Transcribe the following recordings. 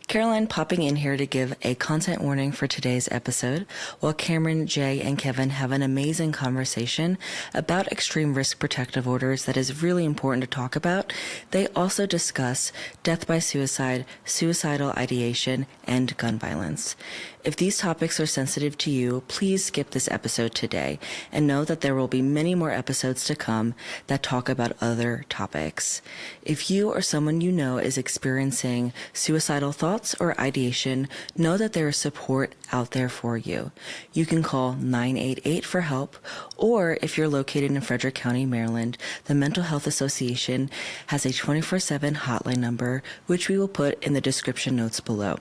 Caroline popping in here to give a content warning for today's episode, while Cameron, Jay, and Kevin have an amazing conversation about extreme risk protective orders that is really important to talk about. They also discuss death by suicide, suicidal ideation, and gun violence. If these topics are sensitive to you, please skip this episode today and know that there will be many more episodes to come that talk about other topics. If you or someone you know is experiencing suicidal thoughts or ideation, know that there is support out there for you. You can call 988 for help, or if you're located in Frederick County, Maryland, the Mental Health Association has a 24/7 hotline number, which we will put in the description notes below.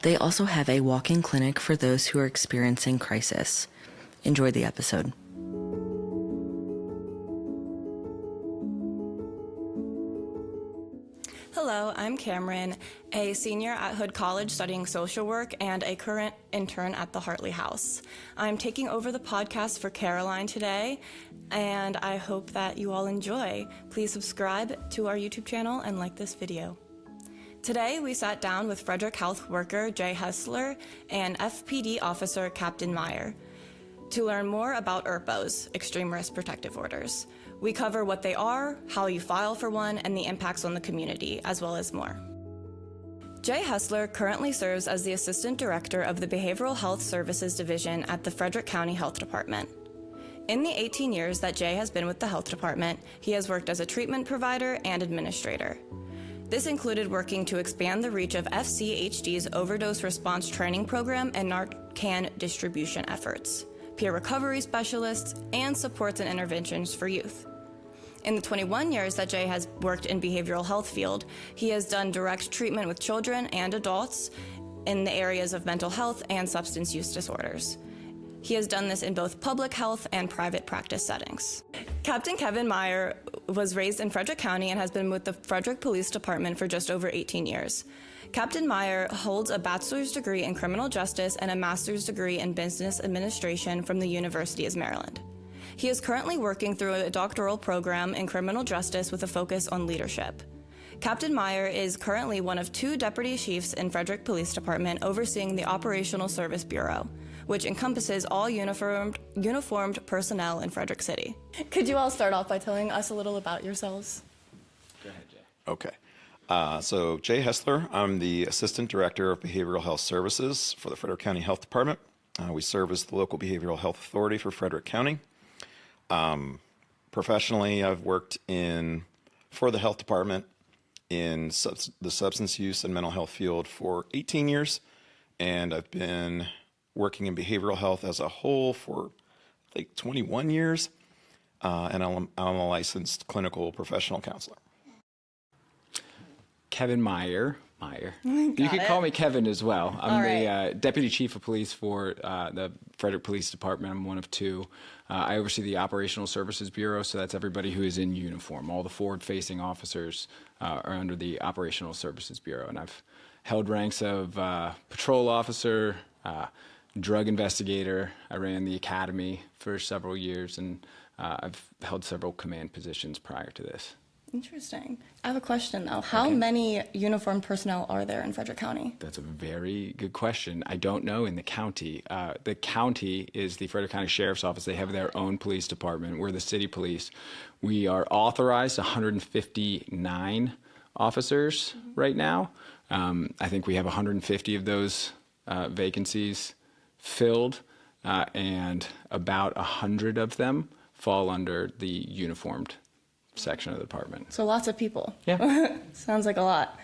They also have a walk-in clinic for those who are experiencing crisis. Enjoy the episode. Hello, I'm Cameron, a senior at Hood College studying social work and a current intern at the Hartley House. I'm taking over the podcast for Caroline today, and I hope that you all enjoy. Please subscribe to our YouTube channel and like this video. Today, we sat down with Frederick health worker Jay Hessler and FPD officer Captain Meyer to learn more about ERPOs, Extreme Risk Protective Orders. We cover what they are, how you file for one, and the impacts on the community, as well as more. Jay Hessler currently serves as the Assistant Director of the Behavioral Health Services Division at the Frederick County Health Department. In the 18 years that Jay has been with the health department, he has worked as a treatment provider and administrator. This included working to expand the reach of FCHD's overdose response training program and Narcan distribution efforts, peer recovery specialists, and supports and interventions for youth. In the 21 years that Jay has worked in behavioral health field, he has done direct treatment with children and adults in the areas of mental health and substance use disorders. He has done this in both public health and private practice settings. Captain Kevin Meyer was raised in Frederick County and has been with the Frederick Police Department for just over 18 years. Captain Meyer holds a bachelor's degree in criminal justice and a master's degree in business administration from the University of Maryland. He is currently working through a doctoral program in criminal justice with a focus on leadership. Captain Meyer is currently one of 2 deputy chiefs in Frederick Police Department overseeing the Operational Service Bureau, which encompasses all uniformed personnel in Frederick City. Could you all start off by telling us a little about yourselves? Go ahead, Jay. Okay. So Jay Hessler, I'm the Assistant Director of Behavioral Health Services for the Frederick County Health Department. We serve as the local behavioral health authority for Frederick County. Professionally, I've worked for the health department in the substance use and mental health field for 18 years, and I've been working in behavioral health as a whole for, I think, 21 years, and I'm a licensed clinical professional counselor. Kevin Meyer. You can call me Kevin as well. I'm the Deputy Chief of Police for the Frederick Police Department. I'm one of 2. I oversee the Operational Services Bureau, so that's everybody who is in uniform. All the forward-facing officers are under the Operational Services Bureau, and I've held ranks of patrol officer, drug investigator. I ran the academy for several years, and I've held several command positions prior to this. Interesting. I have a question, though. How many uniformed personnel are there in Frederick County? That's a very good question. I don't know in the county. The county is the Frederick County Sheriff's Office. They have their own police department. We're the city police. We are authorized 159 officers right now. I think we have 150 of those vacancies filled, and about 100 of them fall under the uniformed section of the department. So lots of people. Yeah. Sounds like a lot.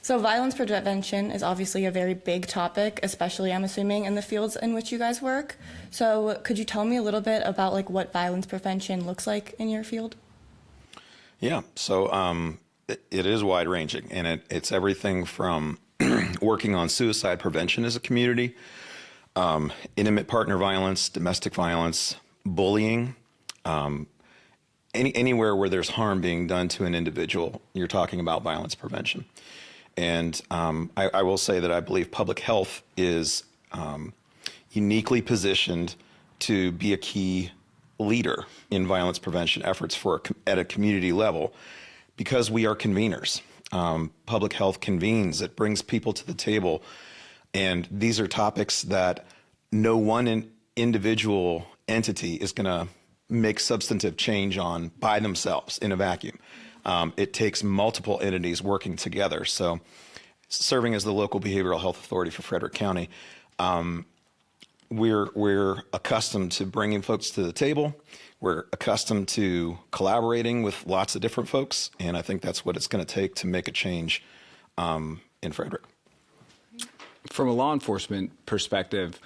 So violence prevention is obviously a very big topic, especially, I'm assuming, in the fields in which you guys work. So could you tell me a little bit about what violence prevention looks like in your field? Yeah, so it is wide-ranging, and it's everything from working on suicide prevention as a community, intimate partner violence, domestic violence, bullying, anywhere where there's harm being done to an individual, you're talking about violence prevention. And I will say that I believe public health is uniquely positioned to be a key leader in violence prevention efforts at a community level, because we are conveners. public health convenes. It brings people to the table. And these are topics that no one individual entity is going to make substantive change on by themselves in a vacuum. It takes multiple entities working together. So serving as the local behavioral health authority for Frederick County, we're accustomed to bringing folks to the table. We're accustomed to collaborating with lots of different folks, and I think that's what it's going to take to make a change in Frederick. From a law enforcement perspective,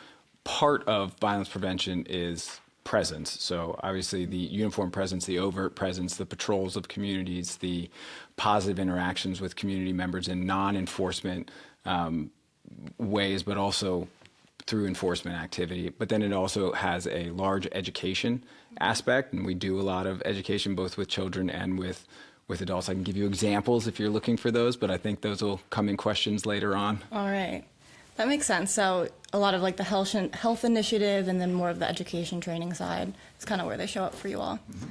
part of violence prevention is presence. So obviously the uniform presence, the overt presence, the patrols of communities, the positive interactions with community members in non-enforcement ways, but also through enforcement activity. But then it also has a large education aspect, and we do a lot of education both with children and with adults. I can give you examples if you're looking for those, but I think those will come in questions later on. All right. That makes sense. So a lot of like the health initiative and then more of the education training side is kind of where they show up for you all. Mm-hmm.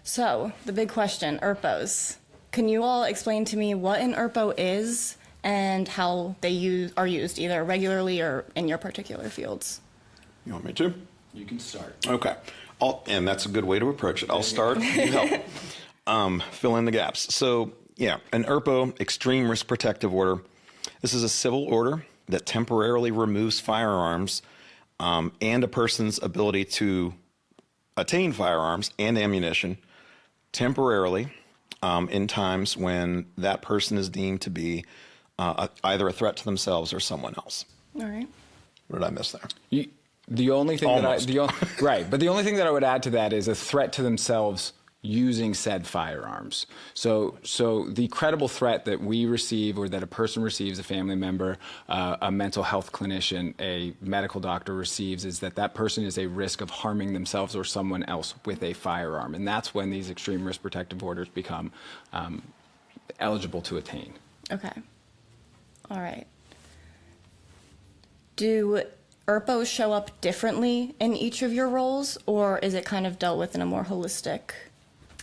So the big question, ERPOs. Can you all explain to me what an ERPO is and how they are used either regularly or in your particular fields? You want me to? You can start. Okay. And that's a good way to approach it. I'll start. You help. Fill in the gaps. So, yeah, an ERPO, extreme risk protective order. This is a civil order that temporarily removes firearms and a person's ability to attain firearms and ammunition temporarily in times when that person is deemed to be either a threat to themselves or someone else. All right. What did I miss there? The only thing Almost. right, but the only thing that I would add to that is a threat to themselves using said firearms. So the credible threat that we receive or that a person receives, a family member, a mental health clinician, a medical doctor receives is that person is a risk of harming themselves or someone else with a firearm. And that's when these extreme risk protective orders become eligible to attain. Okay. All right. Do ERPOs show up differently in each of your roles, or is it kind of dealt with in a more holistic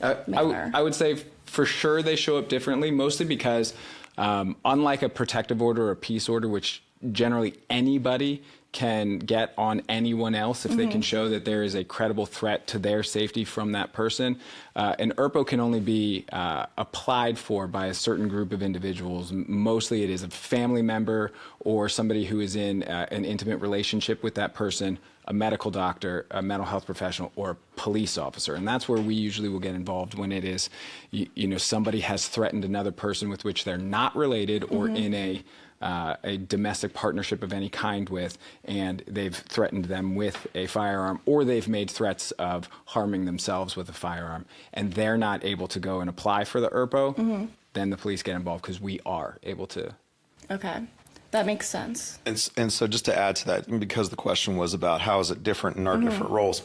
manner? I would say for sure they show up differently, mostly because unlike a protective order or a peace order, which generally anybody can get on anyone else if they can show that there is a credible threat to their safety from that person, an ERPO can only be applied for by a certain group of individuals. Mostly it is a family member or somebody who is in an intimate relationship with that person, a medical doctor, a mental health professional, or a police officer. And that's where we usually will get involved when it is, somebody has threatened another person with which they're not related or in a domestic partnership of any kind with, and they've threatened them with a firearm, or they've made threats of harming themselves with a firearm, and they're not able to go and apply for the ERPO, then the police get involved because we are able to. Okay. That makes sense. And so just to add to that, because the question was about how is it different in our different roles.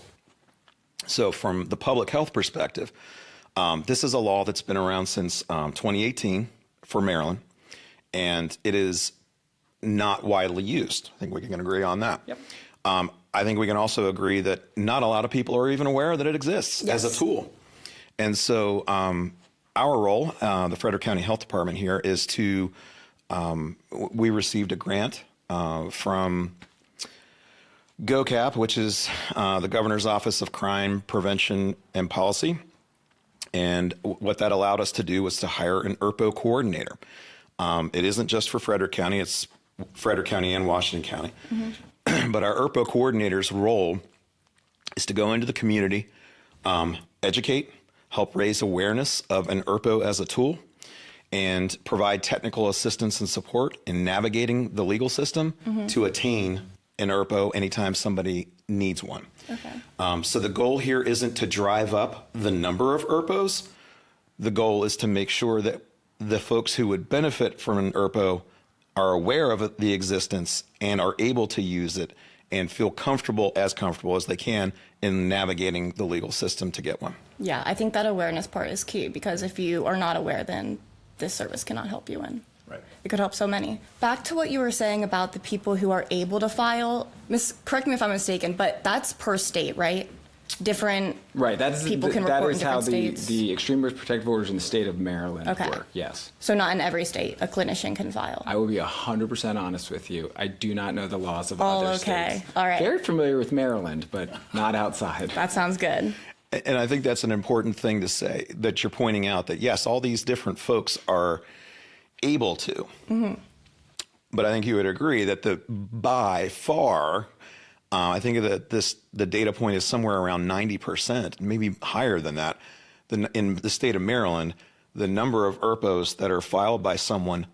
So from the public health perspective, this is a law that's been around since 2018 for Maryland, and it is not widely used. I think we can agree on that. Yep. I think we can also agree that not a lot of people are even aware that it exists as a tool. And so our role, the Frederick County Health Department here, is to we received a grant from GOCAP, which is the Governor's Office of Crime Prevention and Policy. And what that allowed us to do was to hire an ERPO coordinator. It isn't just for Frederick County, it's Frederick County and Washington County. But our ERPO coordinator's role is to go into the community, educate, help raise awareness of an ERPO as a tool, and provide technical assistance and support in navigating the legal system to attain an ERPO anytime somebody needs one. Okay. So the goal here isn't to drive up the number of ERPOs. The goal is to make sure that the folks who would benefit from an ERPO are aware of the existence and are able to use it and feel comfortable as they can in navigating the legal system to get one. Yeah, I think that awareness part is key, because if you are not aware, then this service cannot help you in. Right. It could help so many. Back to what you were saying about the people who are able to file, correct me if I'm mistaken, but that's per state, right? different Right. people can that report in is how different states? the extreme risk protective orders in the state of Maryland Okay. work. Yes. So not in every state a clinician can file. I will be 100% honest with you. I do not know the laws of other okay. states. All right. Very familiar with Maryland, but not outside. That sounds good. And I think that's an important thing to say, that you're pointing out that, yes, all these different folks are able to. But I think you would agree that by far, I think that the data point is somewhere around 90%, maybe higher than that. In the state of Maryland, the number of ERPOs that are filed by someone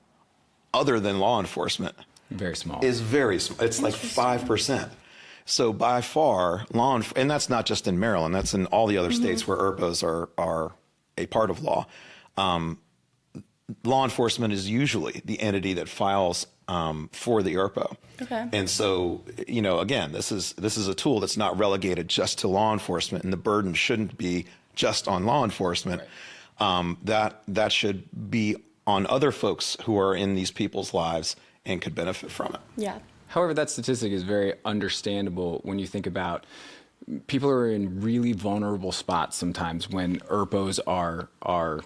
other than law enforcement Very small. is very small. It's like 5%. So by far, and that's not just in Maryland, that's in all the other states where ERPOs are a part of law. Law enforcement is usually the entity that files for the ERPO. Okay. And so, again, this is a tool that's not relegated just to law enforcement, and the burden shouldn't be just on law enforcement. Right. That should be on other folks who are in these people's lives and could benefit from it. Yeah. However, that statistic is very understandable when you think about people are in really vulnerable spots sometimes when ERPOs are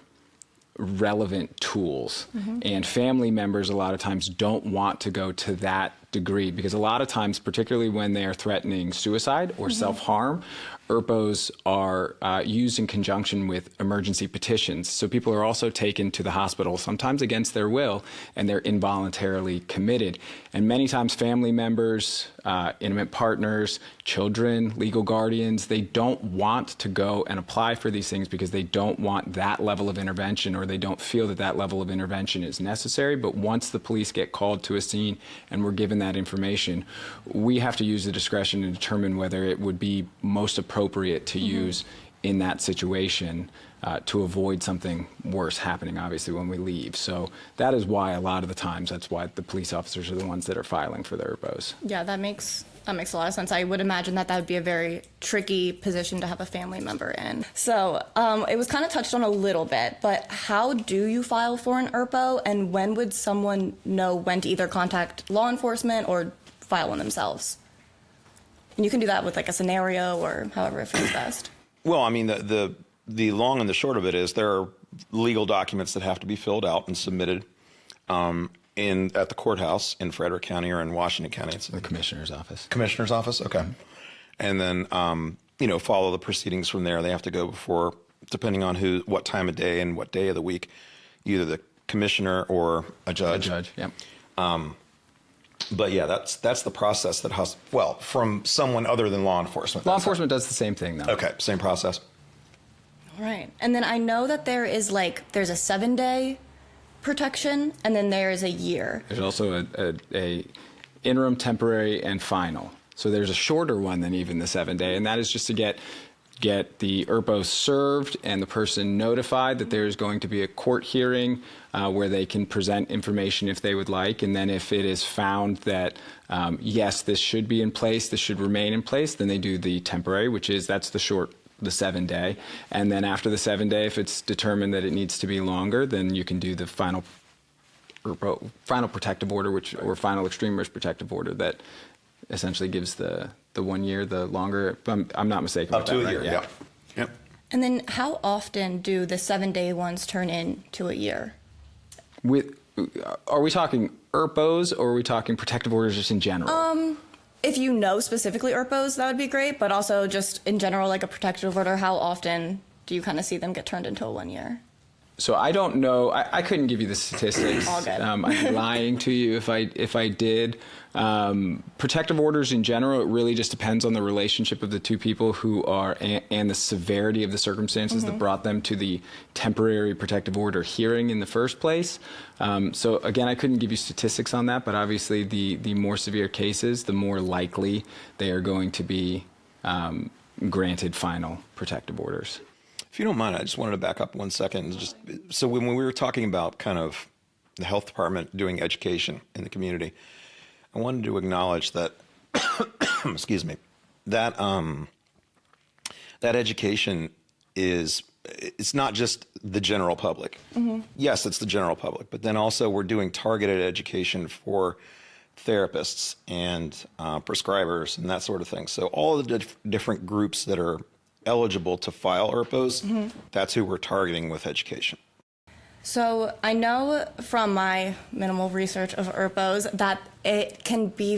relevant tools. And family members a lot of times don't want to go to that degree because a lot of times, particularly when they are threatening suicide or self-harm, ERPOs are used in conjunction with emergency petitions. So people are also taken to the hospital, sometimes against their will, and they're involuntarily committed. And many times family members, intimate partners, children, legal guardians, they don't want to go and apply for these things because they don't want that level of intervention, or they don't feel that level of intervention is necessary. But once the police get called to a scene and we're given that information, we have to use the discretion to determine whether it would be most appropriate to use in that situation to avoid something worse happening, obviously, when we leave. So that is why a lot of the times, that's why the police officers are the ones that are filing for the ERPOs. Yeah, that makes a lot of sense. I would imagine that would be a very tricky position to have a family member in. So it was kind of touched on a little bit, but how do you file for an ERPO, and when would someone know when to either contact law enforcement or file one themselves? And you can do that with like a scenario or however it feels best. Well, I mean, the long and the short of it is there are legal documents that have to be filled out and submitted at the courthouse in Frederick County or in Washington County. It's The commissioner's office. Commissioner's office, okay. And then, follow the proceedings from there. They have to go before, depending on what time of day and what day of the week, either the commissioner or a judge. A judge, yep. But yeah, that's the process that from someone other than law enforcement. Law enforcement does the same thing, though. Okay, same process. All right. And then I know that there's a 7-day protection, and then there is a year. There's also a interim, temporary, and final. So there's a shorter one than even the 7-day, and that is just to get the ERPO served and the person notified that there's going to be a court hearing where they can present information if they would like. And then if it is found that, yes, this should be in place, this should remain in place, then they do the temporary, that's the 7-day. And then after the 7-day, if it's determined that it needs to be longer, then you can do the final protective order, or final extreme risk protective order that essentially gives the 1 year, the longer, I'm not mistaken. Up to a year, yeah. Yep. And then how often do the 7-day ones turn into a year? Are we talking ERPOs or are we talking protective orders just in general? If you know specifically ERPOs, that would be great, but also just in general, like a protective order, how often do you kind of see them get turned into a 1 year? So I don't know. I couldn't give you the statistics. All good. I'd be lying to you if I did. Protective orders in general, it really just depends on the relationship of the two people who are and the severity of the circumstances that brought them to the temporary protective order hearing in the first place. So again, I couldn't give you statistics on that, but obviously the more severe cases, the more likely they are going to be granted final protective orders. If you don't mind, I just wanted to back up 1 second. So when we were talking about kind of the health department doing education in the community, I wanted to acknowledge that, excuse me, that education it's not just the general public. Yes, it's the general public, but then also we're doing targeted education for therapists and prescribers and that sort of thing. So all of the different groups that are eligible to file ERPOs, that's who we're targeting with education. So I know from my minimal research of ERPOs that it can be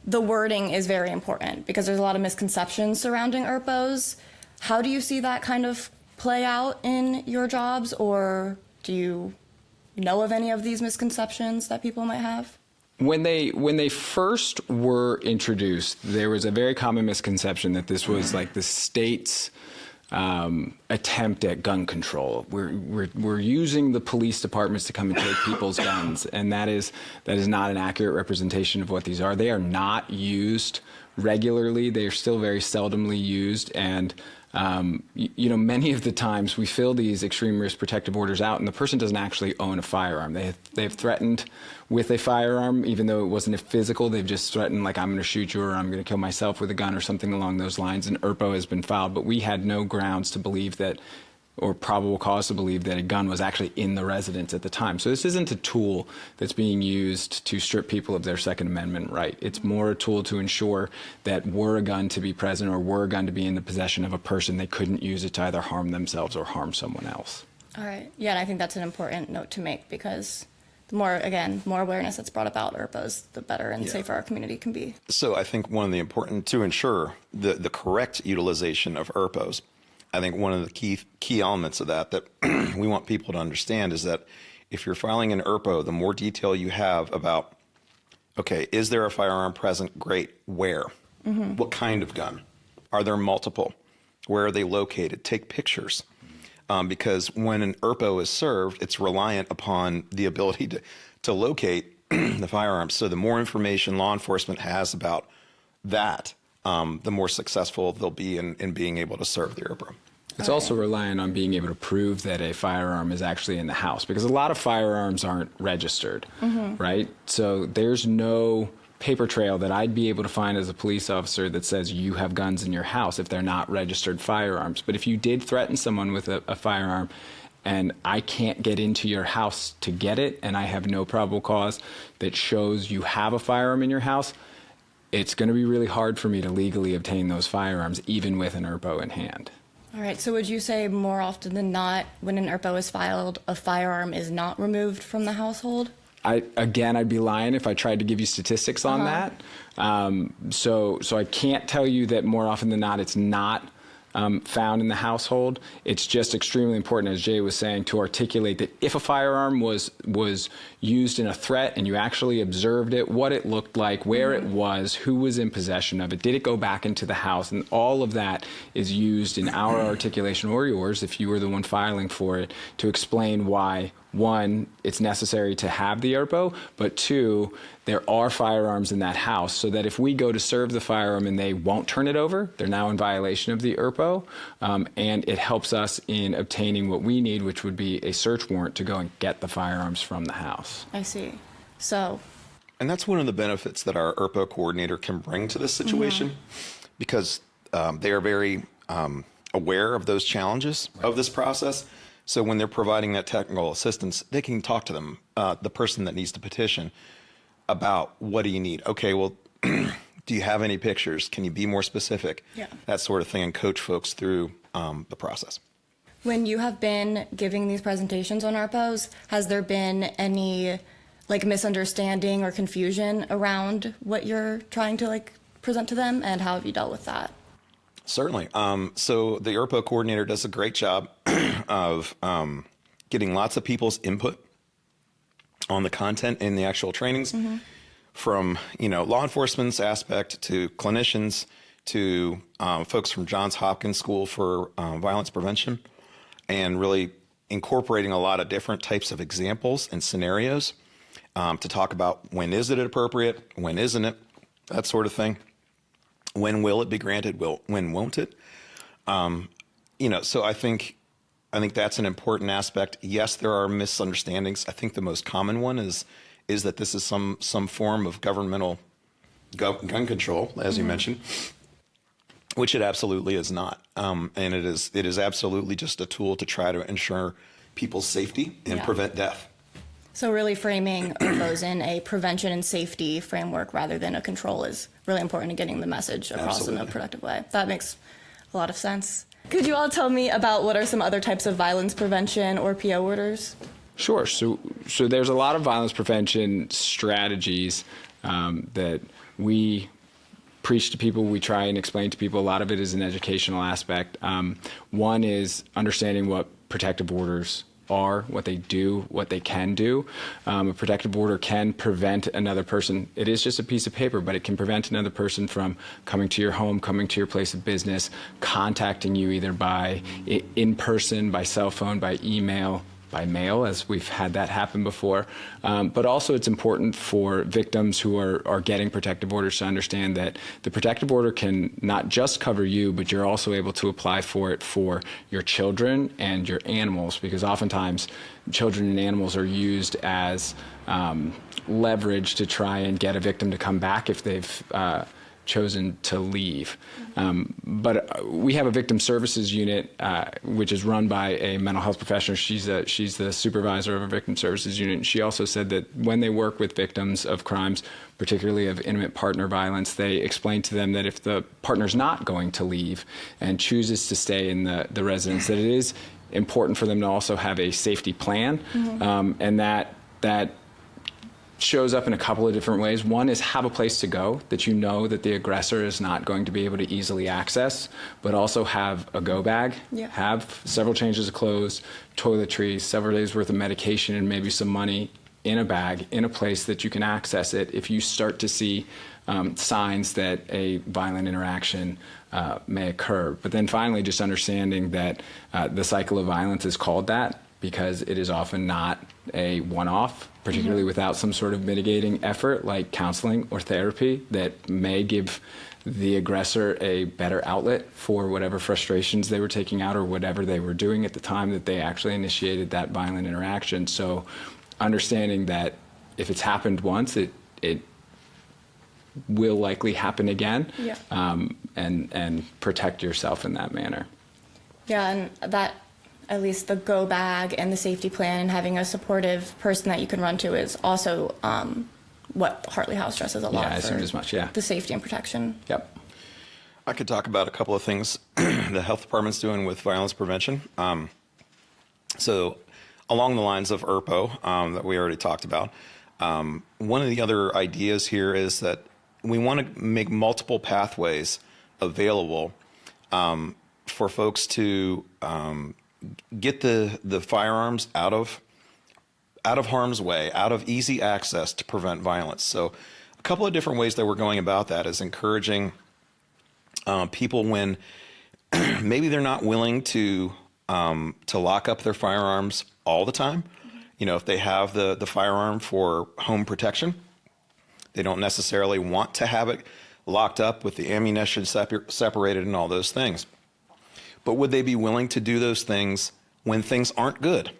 the wording is very important because there's a lot of misconceptions surrounding ERPOs. How do you see that kind of play out in your jobs, or do you know of any of these misconceptions that people might have? When they first were introduced, there was a very common misconception that this was like the state's attempt at gun control. We're using the police departments to come and take people's guns, and that is not an accurate representation of what these are. They are not used regularly. They are still very seldomly used, and many of the times we fill these extreme risk protective orders out and the person doesn't actually own a firearm. They've threatened with a firearm, even though it wasn't a physical. They've just threatened, like, I'm going to shoot you or I'm going to kill myself with a gun or something along those lines. An ERPO has been filed, but we had no grounds to believe that, or probable cause to believe that a gun was actually in the residence at the time. So this isn't a tool that's being used to strip people of their Second Amendment right. It's more a tool to ensure that were a gun to be present or were a gun to be in the possession of a person, they couldn't use it to either harm themselves or harm someone else. All right. Yeah, and I think that's an important note to make because the more awareness that's brought about ERPOs, the better and safer our community can be. So I think one of the important to ensure the correct utilization of ERPOs, I think one of the key elements of that we want people to understand is that if you're filing an ERPO, the more detail you have about, okay, is there a firearm present? Great. Where? What kind of gun? Are there multiple? Where are they located? Take pictures. Because when an ERPO is served, it's reliant upon the ability to locate the firearms. So the more information law enforcement has about that, the more successful they'll be in being able to serve the ERPO. It's also reliant on being able to prove that a firearm is actually in the house, because a lot of firearms aren't registered, right? So there's no paper trail that I'd be able to find as a police officer that says you have guns in your house if they're not registered firearms. But if you did threaten someone with a firearm and I can't get into your house to get it and I have no probable cause that shows you have a firearm in your house, it's going to be really hard for me to legally obtain those firearms, even with an ERPO in hand. All right. So would you say more often than not, when an ERPO is filed, a firearm is not removed from the household? I'd be lying if I tried to give you statistics on that. So I can't tell you that more often than not it's not found in the household. It's just extremely important, as Jay was saying, to articulate that if a firearm was used in a threat and you actually observed it, what it looked like, where it was, who was in possession of it, did it go back into the house, and all of that is used in our articulation or yours, if you were the one filing for it, to explain why, one, it's necessary to have the ERPO, but two, there are firearms in that house, so that if we go to serve the firearm and they won't turn it over, they're now in violation of the ERPO, and it helps us in obtaining what we need, which would be a search warrant to go and get the firearms from the house. I see. So. And that's one of the benefits that our ERPO coordinator can bring to this situation, because they are very aware of those challenges of this process. So when they're providing that technical assistance, they can talk to them, the person that needs to petition, about what do you need? Okay, well, do you have any pictures? Can you be more specific? Yeah. That sort of thing, and coach folks through the process. When you have been giving these presentations on ERPOs, has there been any misunderstanding or confusion around what you're trying to present to them, and how have you dealt with that? Certainly. So the ERPO coordinator does a great job of getting lots of people's input on the content in the actual trainings, from law enforcement's aspect to clinicians to folks from Johns Hopkins School for Violence Prevention, and really incorporating a lot of different types of examples and scenarios to talk about when is it appropriate, when isn't it, that sort of thing. When will it be granted? When won't it? So I think that's an important aspect. Yes, there are misunderstandings. I think the most common one is that this is some form of governmental gun control, as you mentioned, which it absolutely is not. And it is absolutely just a tool to try to ensure people's safety and prevent death. So really framing ERPOs in a prevention and safety framework rather than a control is really important in getting the message across in a productive way. That makes a lot of sense. Could you all tell me about what are some other types of violence prevention or PO orders? Sure. So there's a lot of violence prevention strategies that we preach to people, we try and explain to people. A lot of it is an educational aspect. One is understanding what protective orders are, what they do, what they can do. A protective order can prevent another person. It is just a piece of paper, but it can prevent another person from coming to your home, coming to your place of business, contacting you either by in person, by cell phone, by email, by mail, as we've had that happen before. But also it's important for victims who are getting protective orders to understand that the protective order can not just cover you, but you're also able to apply for it for your children and your animals, because oftentimes children and animals are used as leverage to try and get a victim to come back if they've chosen to leave. But we have a victim services unit, which is run by a mental health professional. She's the supervisor of a victim services unit. And she also said that when they work with victims of crimes, particularly of intimate partner violence, they explain to them that if the partner's not going to leave and chooses to stay in the residence, that it is important for them to also have a safety plan, and that shows up in a couple of different ways. One is have a place to go that you know that the aggressor is not going to be able to easily access, but also have a go bag, have several changes of clothes, toiletries, several days worth of medication, and maybe some money in a bag, in a place that you can access it if you start to see signs that a violent interaction may occur. But then finally, just understanding that the cycle of violence is called that because it is often not a one-off, particularly without some sort of mitigating effort like counseling or therapy that may give the aggressor a better outlet for whatever frustrations they were taking out or whatever they were doing at the time that they actually initiated that violent interaction. So understanding that if it's happened once, it will likely happen again, and protect yourself in that manner. Yeah, and that, at least the go bag and the safety plan and having a supportive person that you can run to is also what Hartley House stresses a lot. Yeah, I assumed as much, the safety and protection. Yep. I could talk about a couple of things the health department's doing with violence prevention. So along the lines of ERPO that we already talked about, one of the other ideas here is that we want to make multiple pathways available for folks to get the firearms out of harm's way, out of easy access to prevent violence. So a couple of different ways that we're going about that is encouraging people when maybe they're not willing to lock up their firearms all the time. You know, if they have the firearm for home protection, they don't necessarily want to have it locked up with the ammunition separated and all those things. But would they be willing to do those things when things aren't good?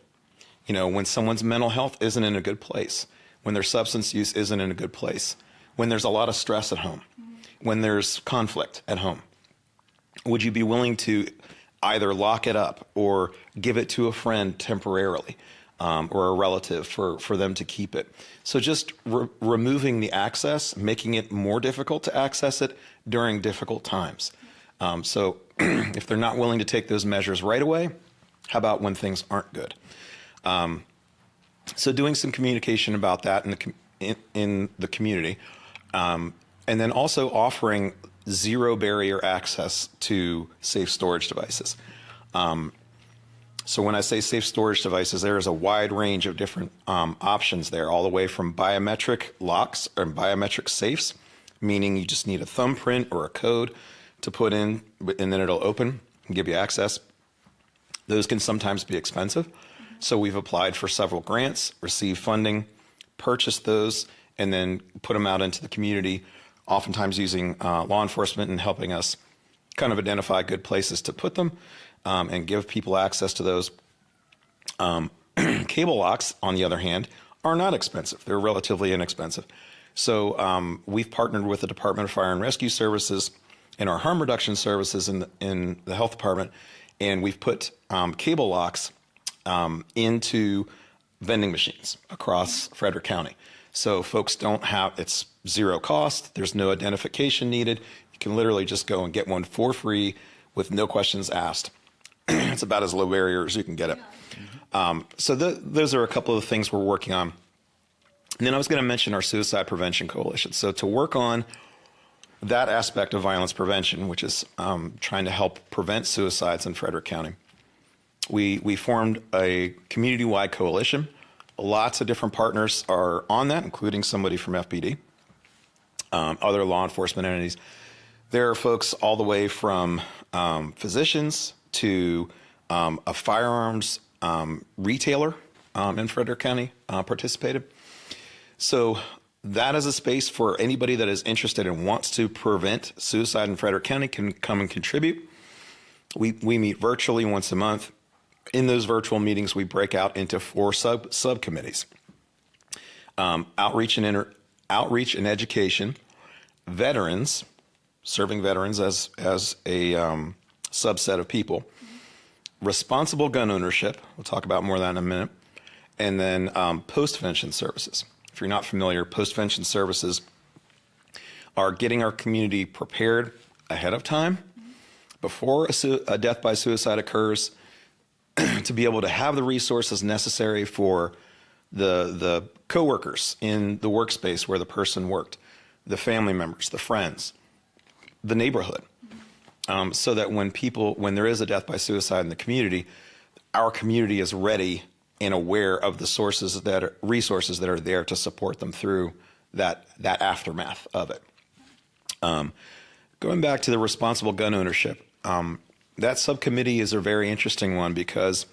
You know, when someone's mental health isn't in a good place, when their substance use isn't in a good place, when there's a lot of stress at home, when there's conflict at home. Would you be willing to either lock it up or give it to a friend temporarily or a relative for them to keep it? So just removing the access, making it more difficult to access it during difficult times. So if they're not willing to take those measures right away, how about when things aren't good? So doing some communication about that in the community, and then also offering zero barrier access to safe storage devices. So when I say safe storage devices, there is a wide range of different options there, all the way from biometric locks or biometric safes, meaning you just need a thumbprint or a code to put in, and then it'll open and give you access. Those can sometimes be expensive. So we've applied for several grants, received funding, purchased those, and then put them out into the community, oftentimes using law enforcement and helping us kind of identify good places to put them and give people access to those. Cable locks, on the other hand, are not expensive. They're relatively inexpensive. So we've partnered with the Department of Fire and Rescue Services and our harm reduction services in the health department, and we've put cable locks into vending machines across Frederick County. So folks it's zero cost, there's no identification needed. You can literally just go and get one for free with no questions asked. It's about as low barrier as you can get it. So those are a couple of the things we're working on. And then I was going to mention our Suicide Prevention Coalition. So to work on that aspect of violence prevention, which is trying to help prevent suicides in Frederick County, we formed a community-wide coalition. Lots of different partners are on that, including somebody from FPD, other law enforcement entities. There are folks all the way from physicians to a firearms retailer in Frederick County participated. So that is a space for anybody that is interested and wants to prevent suicide in Frederick County can come and contribute. We meet virtually once a month. In those virtual meetings, we break out into 4 subcommittees: outreach and education, veterans, serving veterans as a subset of people, responsible gun ownership. We'll talk about more of that in a minute, and then post-vention services. If you're not familiar, post-vention services are getting our community prepared ahead of time before a death by suicide occurs, to be able to have the resources necessary for the coworkers in the workspace where the person worked, the family members, the friends, the neighborhood, so that when there is a death by suicide in the community, our community is ready and aware of the resources that are there to support them through that aftermath of it. Going back to the responsible gun ownership, that subcommittee is a very interesting one because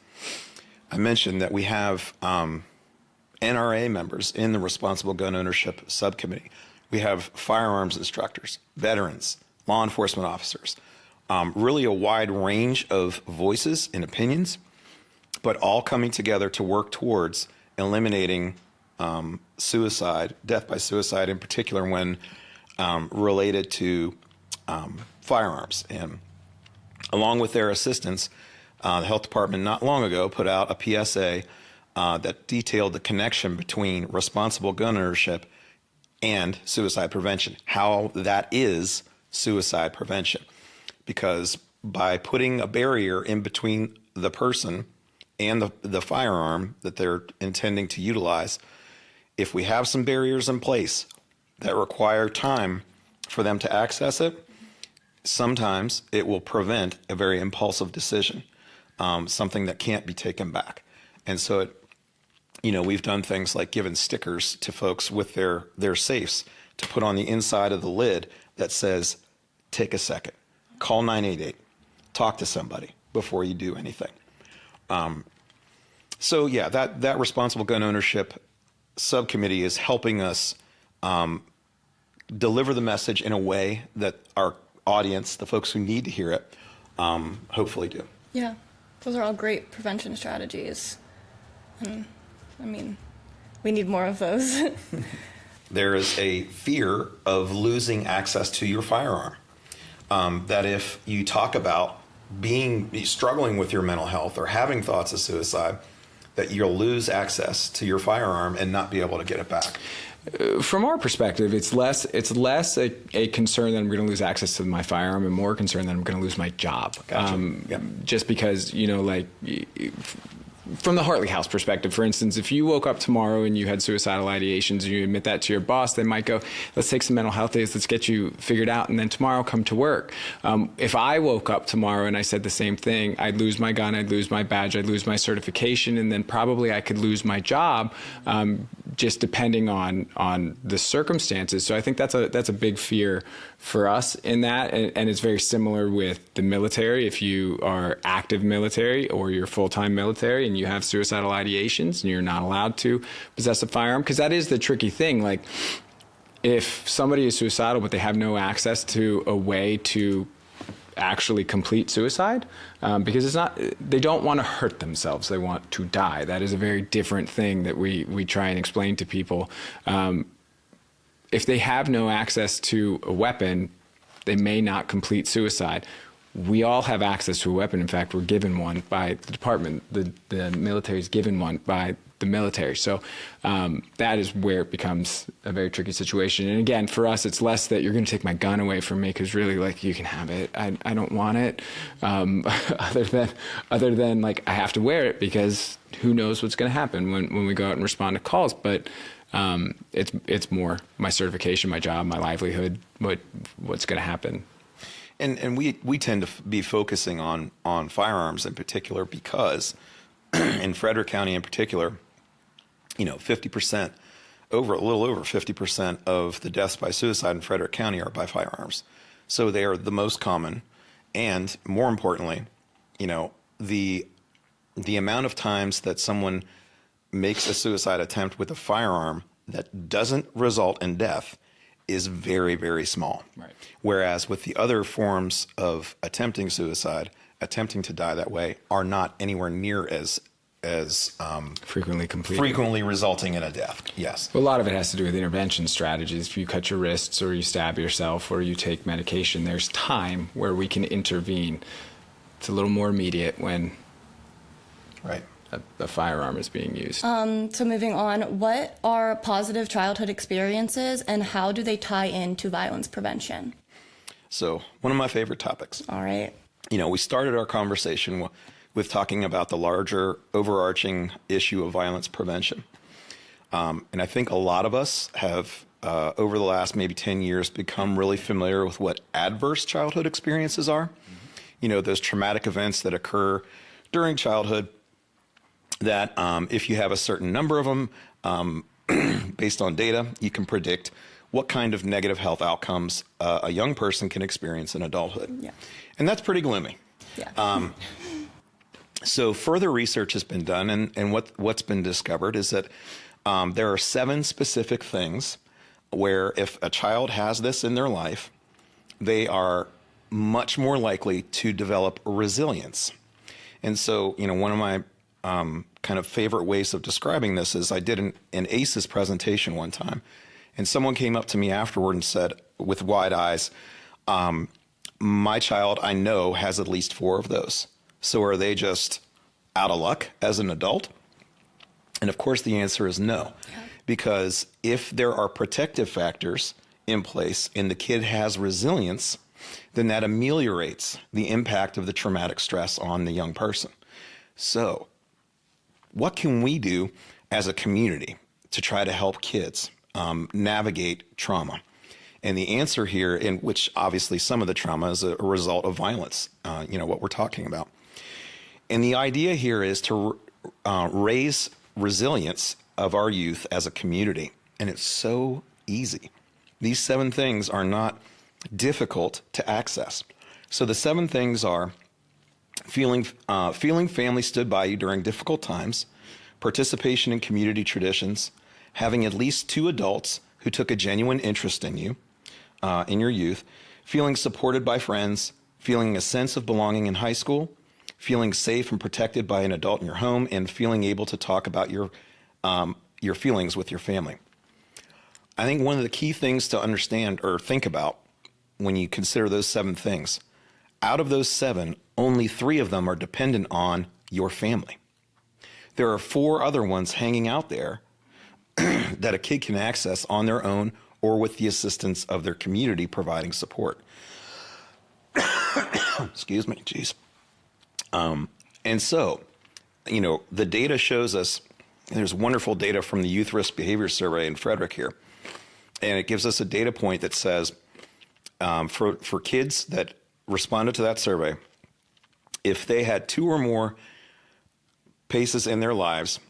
I mentioned that we have NRA members in the responsible gun ownership subcommittee. We have firearms instructors, veterans, law enforcement officers, really a wide range of voices and opinions, but all coming together to work towards eliminating suicide, death by suicide in particular when related to firearms. And along with their assistance, the health department not long ago put out a PSA that detailed the connection between responsible gun ownership and suicide prevention, how that is suicide prevention. Because by putting a barrier in between the person and the firearm that they're intending to utilize, if we have some barriers in place that require time for them to access it, sometimes it will prevent a very impulsive decision, something that can't be taken back. And so we've done things like given stickers to folks with their safes to put on the inside of the lid that says, take a second, call 988, talk to somebody before you do anything. So yeah, that responsible gun ownership subcommittee is helping us deliver the message in a way that our audience, the folks who need to hear it, hopefully do. Yeah, those are all great prevention strategies. And we need more of those. There is a fear of losing access to your firearm. That if you talk about struggling with your mental health or having thoughts of suicide, that you'll lose access to your firearm and not be able to get it back. From our perspective, it's less a concern that I'm going to lose access to my firearm and more concern that I'm going to lose my job. Gotcha. Yep. Just because, from the Hartley House perspective, for instance, if you woke up tomorrow and you had suicidal ideations and you admit that to your boss, they might go, let's take some mental health days, let's get you figured out, and then tomorrow come to work. If I woke up tomorrow and I said the same thing, I'd lose my gun, I'd lose my badge, I'd lose my certification, and then probably I could lose my job, just depending on the circumstances. So I think that's a big fear for us in that, and it's very similar with the military. If you are active military or you're full-time military and you have suicidal ideations and you're not allowed to possess a firearm, because that is the tricky thing. Like, if somebody is suicidal but they have no access to a way to actually complete suicide, because they don't want to hurt themselves, they want to die. That is a very different thing that we try and explain to people. If they have no access to a weapon, they may not complete suicide. we all have access to a weapon. In fact, we're given one by the department. The military is given one by the military. So that is where it becomes a very tricky situation. And again, for us, it's less that you're going to take my gun away from me, because really, like, you can have it. I don't want it. Other than like, I have to wear it because who knows what's going to happen when we go out and respond to calls. But it's more my certification, my job, my livelihood, what's going to happen. And we tend to be focusing on firearms in particular because in Frederick County in particular, 50%, a little over 50% of the deaths by suicide in Frederick County are by firearms. So they are the most common. And more importantly, the amount of times that someone makes a suicide attempt with a firearm that doesn't result in death is very, very small. Right. Whereas with the other forms of attempting suicide, attempting to die that way, are not anywhere near as frequently resulting in a death. Yes. Well, a lot of it has to do with intervention strategies. If you cut your wrists or you stab yourself or you take medication, there's time where we can intervene. It's a little more immediate when a firearm is being used. So moving on, what are positive childhood experiences and how do they tie into violence prevention? So one of my favorite topics. All right. We started our conversation with talking about the larger overarching issue of violence prevention. And I think a lot of us have, over the last maybe 10 years, become really familiar with what adverse childhood experiences are. Mm-hmm. Those traumatic events that occur during childhood that if you have a certain number of them, based on data, you can predict what kind of negative health outcomes a young person can experience in adulthood. Yeah. And that's pretty gloomy. Yeah. So further research has been done, and what's been discovered is that there are 7 specific things where if a child has this in their life, they are much more likely to develop resilience. And so, one of my kind of favorite ways of describing this is I did an ACEs presentation one time, and someone came up to me afterward and said, with wide eyes, my child, I know, has at least 4 of those. So are they just out of luck as an adult? And of course, the answer is no. Yeah. Because if there are protective factors in place and the kid has resilience, then that ameliorates the impact of the traumatic stress on the young person. So what can we do as a community to try to help kids navigate trauma? And the answer here, in which obviously some of the trauma is a result of violence, what we're talking about. And the idea here is to raise resilience of our youth as a community. And it's so easy. These 7 things are not difficult to access. So the 7 things are feeling family stood by you during difficult times, participation in community traditions, having at least 2 adults who took a genuine interest in you, in your youth, feeling supported by friends, feeling a sense of belonging in high school, feeling safe and protected by an adult in your home, and feeling able to talk about your feelings with your family. I think one of the key things to understand or think about when you consider those 7 things, out of those 7, only 3 of them are dependent on your family. There are 4 other ones hanging out there that a kid can access on their own or with the assistance of their community providing support. Excuse me, geez. And so, the data shows us, there's wonderful data from the Youth Risk Behavior Survey in Frederick here, and it gives us a data point that says for kids that responded to that survey, if they had 2 or more PACEs in their lives,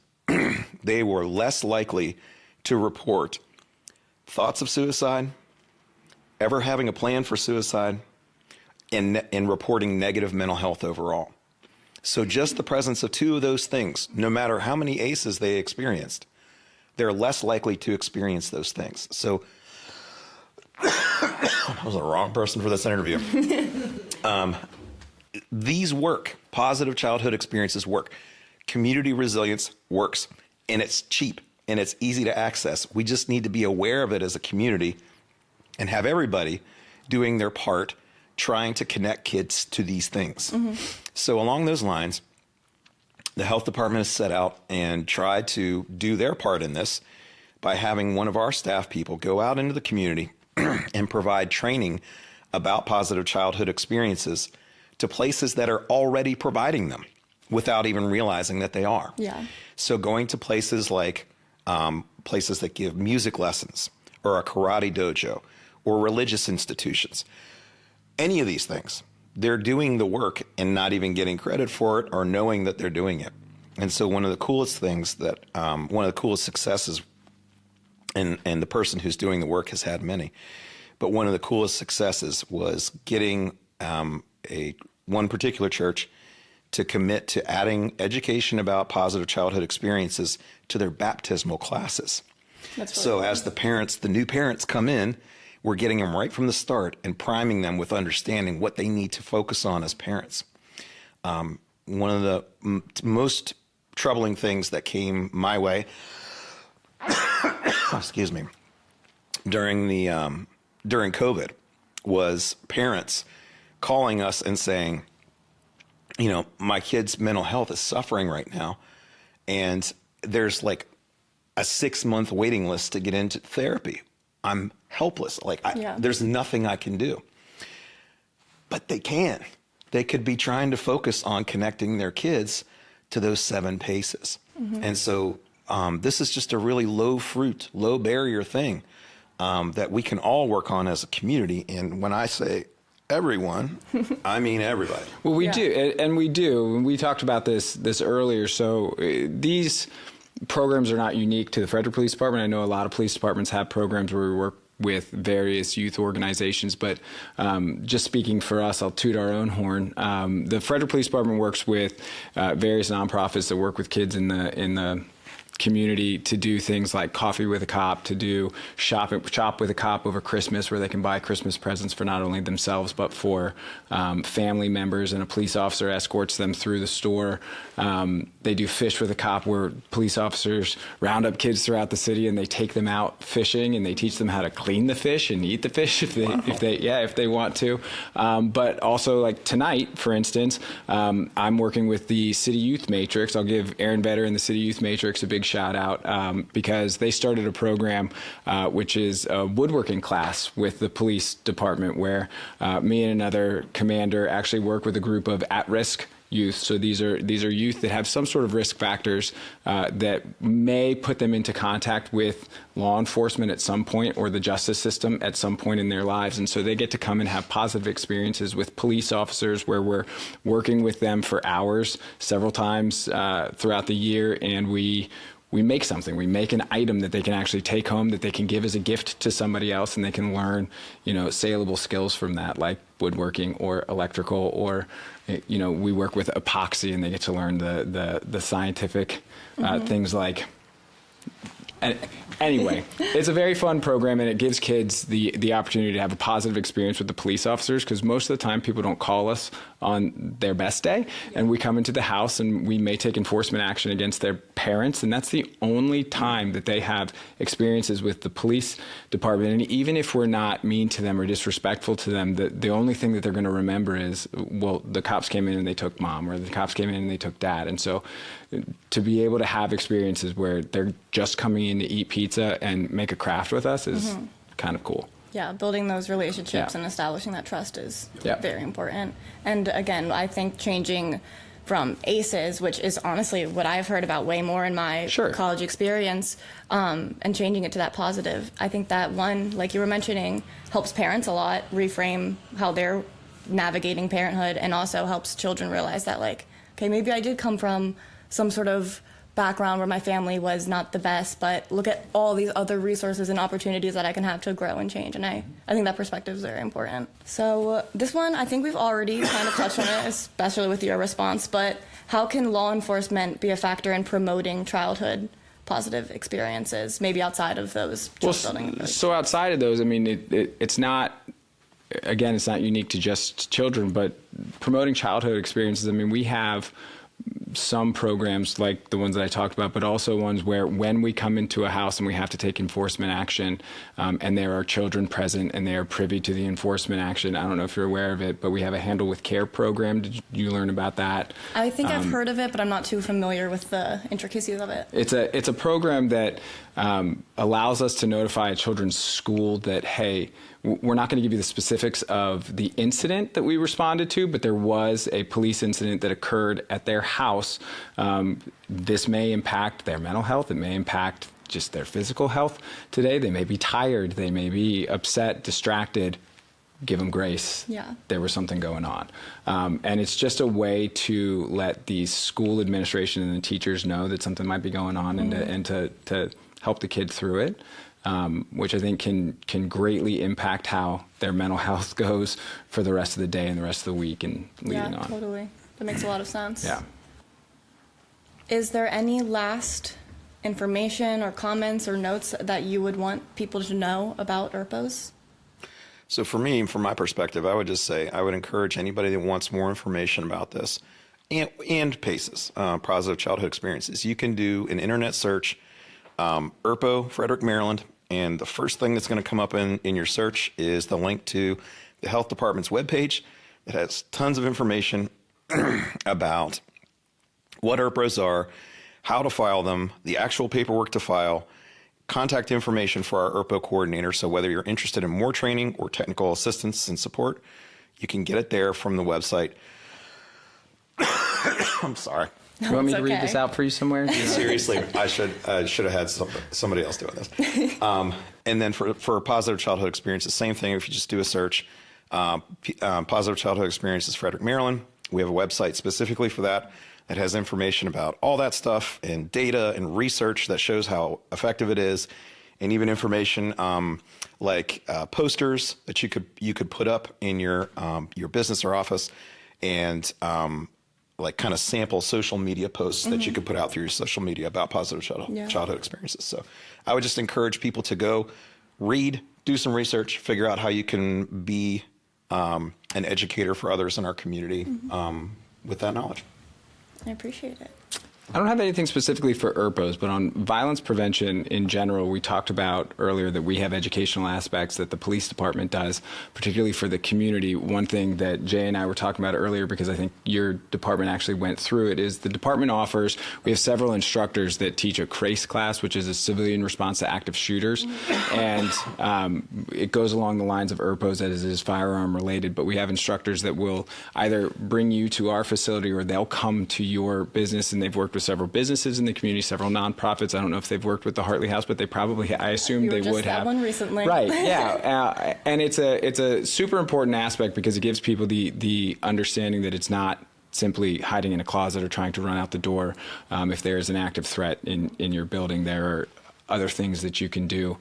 they were less likely to report thoughts of suicide, ever having a plan for suicide, and reporting negative mental health overall. So just the presence of 2 of those things, no matter how many ACEs they experienced, they're less likely to experience those things. So I was the wrong person for this interview. These work. Positive childhood experiences work. Community resilience works, and it's cheap, and it's easy to access. We just need to be aware of it as a community and have everybody doing their part trying to connect kids to these things. So along those lines, the health department has set out and tried to do their part in this by having one of our staff people go out into the community and provide training about positive childhood experiences to places that are already providing them without even realizing that they are. Yeah. So going to places like places that give music lessons or a karate dojo or religious institutions, any of these things, they're doing the work and not even getting credit for it or knowing that they're doing it. And so one of the coolest things that, one of the coolest successes, and the person who's doing the work has had many, but one of the coolest successes was getting one particular church to commit to adding education about positive childhood experiences to their baptismal classes. That's really So cool. as the new parents come in, we're getting them right from the start and priming them with understanding what they need to focus on as parents. One of the most troubling things that came my way, excuse me, during COVID was parents calling us and saying, you know, my kid's mental health is suffering right now, and there's like a 6-month waiting list to get into therapy. I'm helpless. There's nothing I can do. But they can. They could be trying to focus on connecting their kids to those 7 paces. And so this is just a really low barrier thing that we can all work on as a community. And when I say everyone, I mean everybody. Well, we do, and we do. We talked about this earlier. So these programs are not unique to the Frederick Police Department. I know a lot of police departments have programs where we work with various youth organizations, but just speaking for us, I'll toot our own horn. The Frederick Police Department works with various nonprofits that work with kids in the community to do things like Coffee with a Cop, to do shop with a Cop over Christmas, where they can buy Christmas presents for not only themselves but for family members, and a police officer escorts them through the store. They do Fish with a Cop, where police officers round up kids throughout the city and they take them out fishing and they teach them how to clean the fish and eat the fish if they want to. But also, like tonight, for instance, I'm working with the City Youth Matrix. I'll give Aaron Vedder and the City Youth Matrix a big shout out because they started a program which is a woodworking class with the police department, where me and another commander actually work with a group of at-risk youth. So these are youth that have some sort of risk factors that may put them into contact with law enforcement at some point, or the justice system at some point in their lives. And so they get to come and have positive experiences with police officers, where we're working with them for hours several times throughout the year, and we make something. We make an item that they can actually take home, that they can give as a gift to somebody else, and they can learn, saleable skills from that, like woodworking or electrical, or, we work with epoxy, and they get to learn the scientific things like. Anyway, it's a very fun program, and it gives kids the opportunity to have a positive experience with the police officers, because most of the time people don't call us on their best day, and we come into the house and we may take enforcement action against their parents, and that's the only time that they have experiences with the police department. And even if we're not mean to them or disrespectful to them, the only thing that they're going to remember is, well, the cops came in and they took mom, or the cops came in and they took dad. And so to be able to have experiences where they're just coming in to eat pizza and make a craft with us is kind of cool. Yeah, building those relationships and establishing that trust is very important. And again, I think changing from ACEs, which is honestly what I've heard about way more in my college experience, and changing it to that positive. I think that one, like you were mentioning, helps parents a lot reframe how they're navigating parenthood, and also helps children realize that, like, okay, maybe I did come from some sort of background where my family was not the best, but look at all these other resources and opportunities that I can have to grow and change. And I think that perspective is very important. So this one, I think we've already kind of touched on it, especially with your response, but how can law enforcement be a factor in promoting childhood positive experiences, maybe outside of those building? So outside of those, I mean, it's not, again, it's not unique to just children, but promoting childhood experiences. I mean, we have some programs like the ones that I talked about, but also ones where when we come into a house and we have to take enforcement action, and there are children present and they are privy to the enforcement action. I don't know if you're aware of it, but we have a Handle with Care program. Did you learn about that? I think I've heard of it, but I'm not too familiar with the intricacies of it. It's a program that allows us to notify a children's school that, hey, we're not going to give you the specifics of the incident that we responded to, but there was a police incident that occurred at their house. This may impact their mental health. It may impact just their physical health today. They may be tired. They may be upset, distracted. Give them grace. Yeah. There was something going on. And it's just a way to let the school administration and the teachers know that something might be going on, and to help the kid through it. Which I think can greatly impact how their mental health goes for the rest of the day and the rest of the week and leading on. Yeah, totally. That makes a lot of sense. Yeah. Is there any last information or comments or notes that you would want people to know about ERPOs? So for me, from my perspective, I would just say I would encourage anybody that wants more information about this and PACEs, positive childhood experiences. You can do an internet search, ERPO, Frederick, Maryland, and the first thing that's going to come up in your search is the link to the health department's webpage. It has tons of information about what ERPOs are, how to file them, the actual paperwork to file, contact information for our ERPO coordinator. So whether you're interested in more training or technical assistance and support, you can get it there from the website. I'm sorry. You want me to read okay. this out for you somewhere? Seriously, I should have had somebody else doing this. And then for positive childhood experiences, same thing. If you just do a search, positive childhood experiences, Frederick, Maryland. We have a website specifically for that has information about all that stuff and data and research that shows how effective it is, and even information like posters that you could put up in your business or office, and like kind of sample social media posts that you could put out through your social media about positive childhood experiences. So I would just encourage people to go read, do some research, figure out how you can be an educator for others in our community with that knowledge. I appreciate it. I don't have anything specifically for ERPOs, but on violence prevention in general, we talked about earlier that we have educational aspects that the police department does, particularly for the community. One thing that Jay and I were talking about earlier, because I think your department actually went through it, is the department offers, we have several instructors that teach a CRACE class, which is a civilian response to active shooters. And it goes along the lines of ERPOs as it is firearm related, but we have instructors that will either bring you to our facility or they'll come to your business, and they've worked with several businesses in the community, several nonprofits. I don't know if they've worked with the Hartley House, but they probably, I assume they would have. One recently. Right, yeah. And it's a super important aspect because it gives people the understanding that it's not simply hiding in a closet or trying to run out the door. If there is an active threat in your building, there are other things that you can do.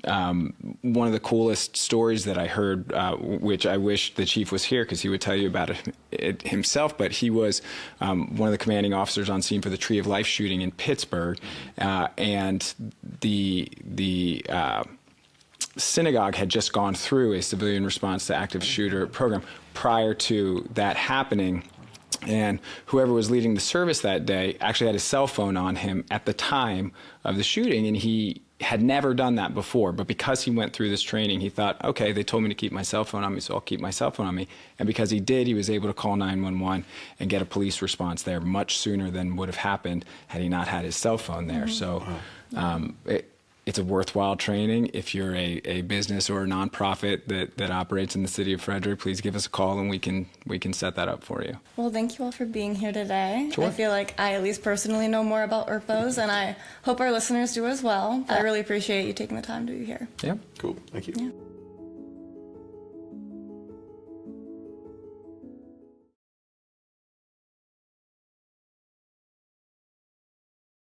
One of the coolest stories that I heard, which I wish the chief was here because he would tell you about it himself, but he was one of the commanding officers on scene for the Tree of Life shooting in Pittsburgh, and the synagogue had just gone through a civilian response to active shooter program prior to that happening. And whoever was leading the service that day actually had his cell phone on him at the time of the shooting, and he had never done that before. But because he went through this training, he thought, okay, they told me to keep my cell phone on me, so I'll keep my cell phone on me. And because he did, he was able to call 911 and get a police response there much sooner than would have happened had he not had his cell phone there. So it's a worthwhile training. If you're a business or a nonprofit that operates in the city of Frederick, please give us a call and we can set that up for you. Well, thank you all for being here today. Sure. I feel like I at least personally know more about ERPOs, and I hope our listeners do as well. I really appreciate you taking the time to be here. Yeah. Cool. Thank you. Yeah.